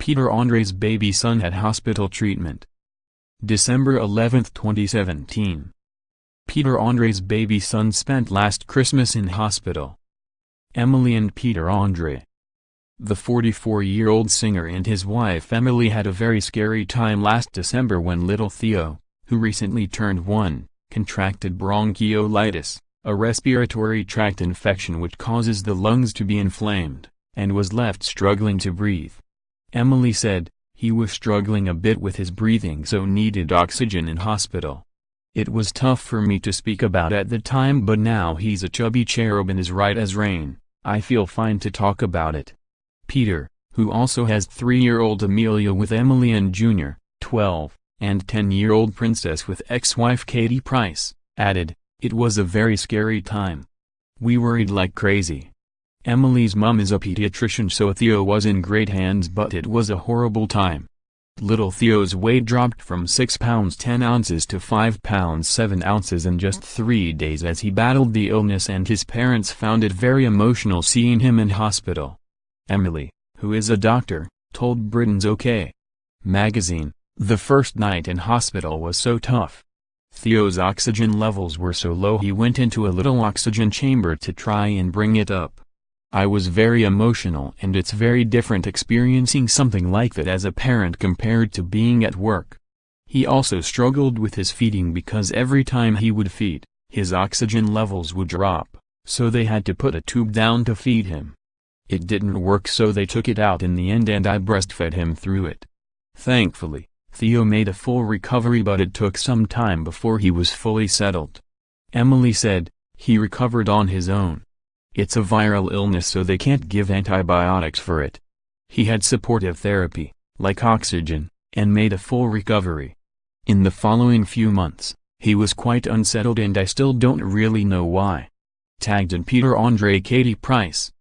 Peter Andre's baby son had hospital treatment. December 11, 2017. Peter Andre's baby son spent last Christmas in hospital. Emily and Peter Andre. The 44-year-old singer and his wife Emily had a very scary time last December when little Theo, who recently turned 1, contracted bronchiolitis, a respiratory tract infection which causes the lungs to be inflamed, and was left struggling to breathe. Emily said, "He was struggling a bit with his breathing so needed oxygen in hospital. It was tough for me to speak about at the time, but now he's a chubby cherub and is right as rain. I feel fine to talk about it." Peter, who also has 3-year-old Amelia with Emily and Jr., 12, and 10-year-old Princess with ex-wife Katie Price, added, "It was a very scary time. We worried like crazy. Emily's mom is a pediatrician, so Theo was in great hands, but it was a horrible time. Little Theo's weight dropped from 6 pounds 10 ounces to 5 pounds 7 ounces in just 3 days as he battled the illness, and his parents found it very emotional seeing him in hospital." Emily, who is a doctor, told Britain's OK! magazine, "The first night in hospital was so tough. Theo's oxygen levels were so low he went into a little oxygen chamber to try and bring it up. I was very emotional, and it's very different experiencing something like that as a parent compared to being at work." He also struggled with his feeding because every time he would feed, his oxygen levels would drop, so they had to put a tube down to feed him. It didn't work, so they took it out in the end and I breastfed him through it. Thankfully, Theo made a full recovery, but it took some time before he was fully settled. Emily said, "He recovered on his own. It's a viral illness, so they can't give antibiotics for it. He had supportive therapy, like oxygen, and made a full recovery. In the following few months, he was quite unsettled and I still don't really know why." Tagged in Peter Andre Katie Price.